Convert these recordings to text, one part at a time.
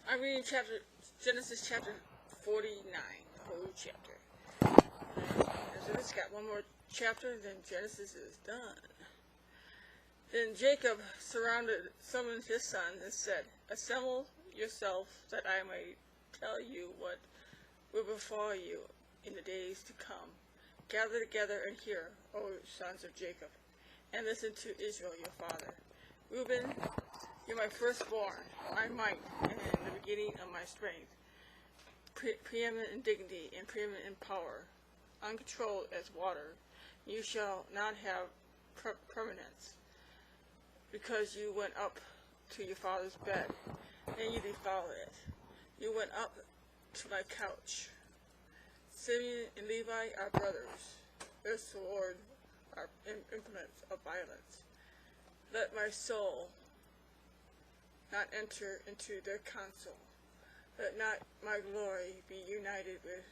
I'm reading Genesis chapter 49, the whole chapter. And so it's got one more chapter, then Genesis is done. Then Jacob summoned his sons and said, "Assemble yourself that I may tell you what will befall you in the days to come. Gather together and hear, O sons of Jacob, and listen to Israel your father. Reuben, you're my firstborn, my might, and the beginning of my strength, preeminent in dignity and preeminent in power, uncontrolled as water. You shall not have permanence, because you went up to your father's bed, and you defiled it. You went up to my couch. Simeon and Levi are brothers. Their sword are implements of violence. Let my soul not enter into their council. Let not my glory be united with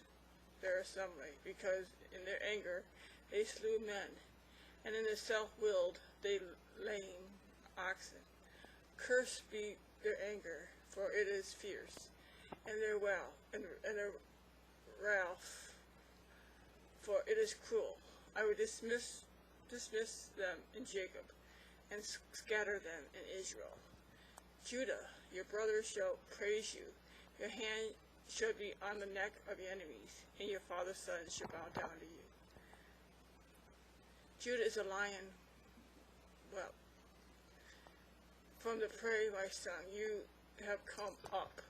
their assembly, because in their anger they slew men, and in their self-willed they lame oxen. Cursed be their anger, for it is fierce, and their wrath, for it is cruel. I will dismiss them in Jacob, and scatter them in Israel. Judah, your brothers shall praise you. Your hand shall be on the neck of your enemies, and your father's sons shall bow down to you. Judah is a lion. Well, from the prairie, my son, you have come up.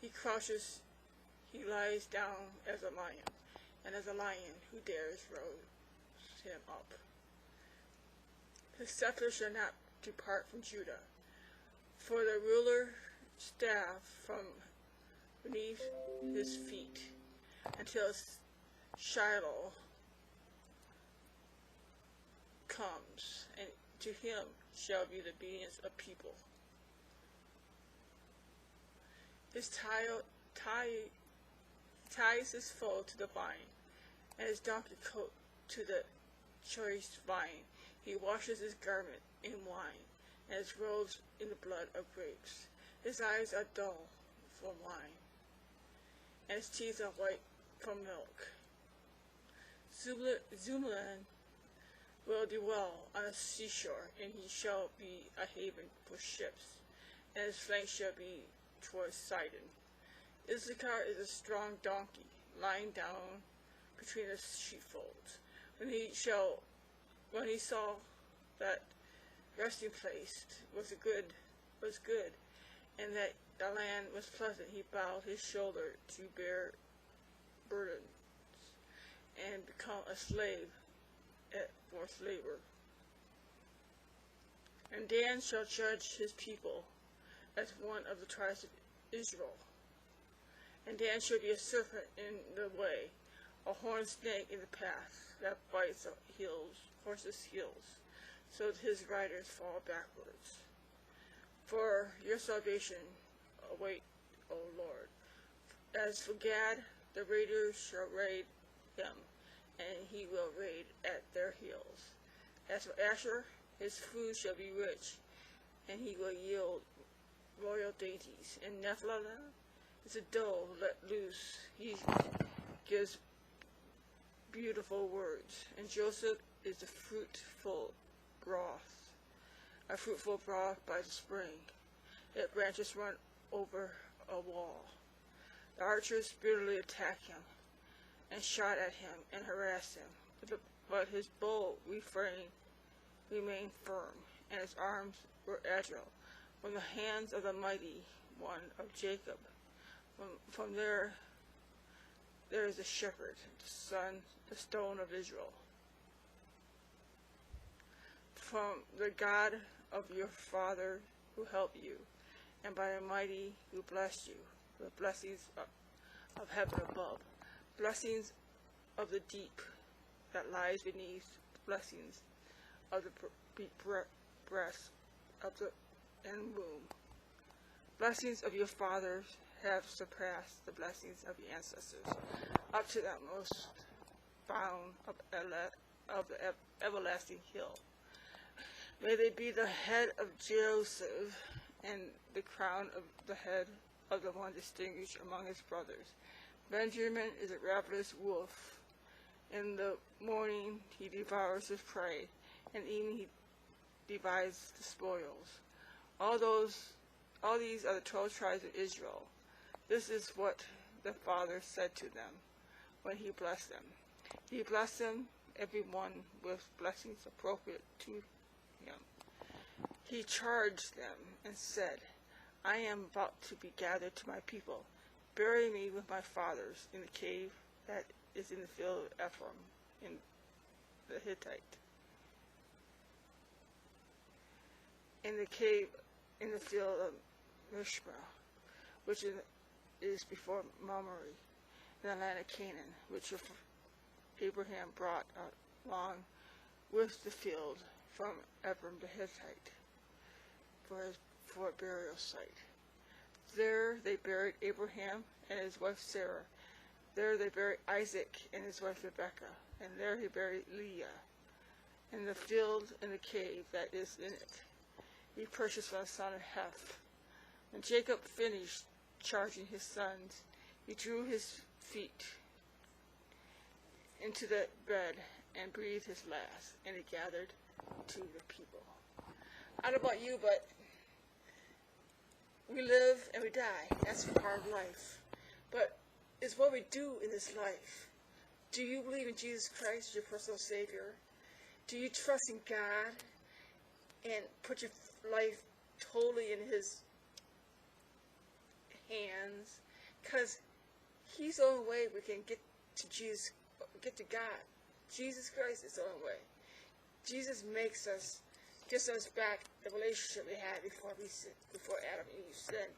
He crouches, he lies down as a lion, and as a lion, who dares rouse him up? His scepter shall not depart from Judah, for the ruler staff from beneath his feet, until Shiloh comes, and to him shall be the obedience of people. His ties his foal to the vine, and his donkey coat to the choice vine. He washes his garment in wine, and his robes in the blood of grapes. His eyes are dull from wine, and his teeth are white from milk. Zebulun will dwell on a seashore, and he shall be a haven for ships, and his flank shall be towards Sidon. Issachar is a strong donkey, lying down between the sheepfolds. When he saw that resting place was good, and that the land was pleasant, he bowed his shoulder to bear burdens, and become a slave at forced labor. And Dan shall judge his people as one of the tribes of Israel. And Dan shall be a serpent in the way, a horned snake in the path, that bites horses' heels, so that his riders fall backwards. For your salvation await, O Lord. As for Gad, the raiders shall raid him, and he will raid at their heels. As for Asher, his food shall be rich, and he will yield royal dainties. And Nephilim is a doe let loose. He gives beautiful words. And Joseph is a fruitful broth by the spring. Its branches run over a wall. The archers bitterly attacked him, and shot at him, and harassed him. But his bow remained firm, and his arms were agile, from the hands of the mighty one of Jacob. From there is the shepherd, the stone of Israel. From the God of your father who helped you, and by the mighty who blessed you, with blessings of heaven above, blessings of the deep that lies beneath, blessings of the breast of the and womb. Blessings of your fathers have surpassed the blessings of your ancestors, up to that most bound of the everlasting hill. May they be the head of Joseph and the crown of the head of the one distinguished among his brothers. Benjamin is a ravenous wolf. In the morning he devours his prey, and evening he divides the spoils. All these are the 12 tribes of Israel. This is what the Father said to them when he blessed them. He blessed them, every one, with blessings appropriate to him. He charged them and said, I am about to be gathered to my people. Bury me with my fathers in the cave that is in the field of Ephraim, in the Hittite. In the cave in the field of Mishma, which is before Mamre, in the land of Canaan, which Abraham brought along with the field from Ephraim the Hittite for a burial site. There they buried Abraham and his wife Sarah. There they buried Isaac and his wife Rebekah. And there he buried Leah. In the field in the cave that is in it, he purchased from the son of Heth. When Jacob finished charging his sons, he drew his feet into the bed and breathed his last, and he gathered to the people. I don't know about you, but we live and we die. That's part of life. But it's what we do in this life. Do you believe in Jesus Christ as your personal Savior? Do you trust in God and put your life totally in His hands? Because He's the only way we can get to Jesus, get to God. Jesus Christ is the only way. Jesus gives us back the relationship we had before Adam and Eve sinned.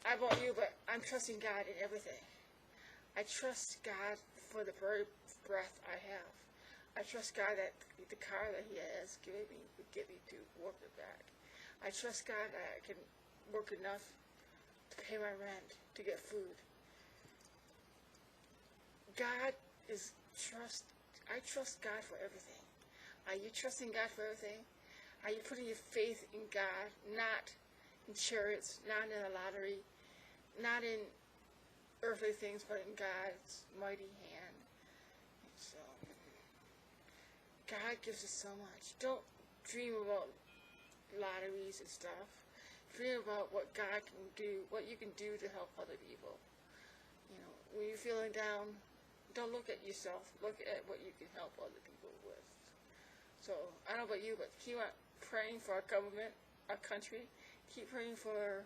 I don't know about you, but I'm trusting God in everything. I trust God for the very breath I have. I trust God that the car that He has given me would get me to work it back. I trust God that I can work enough to pay my rent, to get food. I trust God for everything. Are you trusting God for everything? Are you putting your faith in God, not in chariots, not in a lottery, not in earthly things, but in God's mighty hand? And so, God gives us so much. Don't dream about lotteries and stuff. Dream about what God can do, what you can do to help other people. You know, when you're feeling down, don't look at yourself. Look at what you can help other people with. So, I don't know about you, but keep on praying for our government, our country. Keep praying for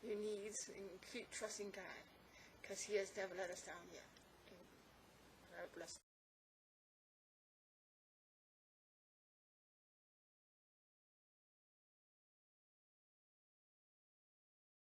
your needs, and keep trusting God, because He has never let us down yet. God bless.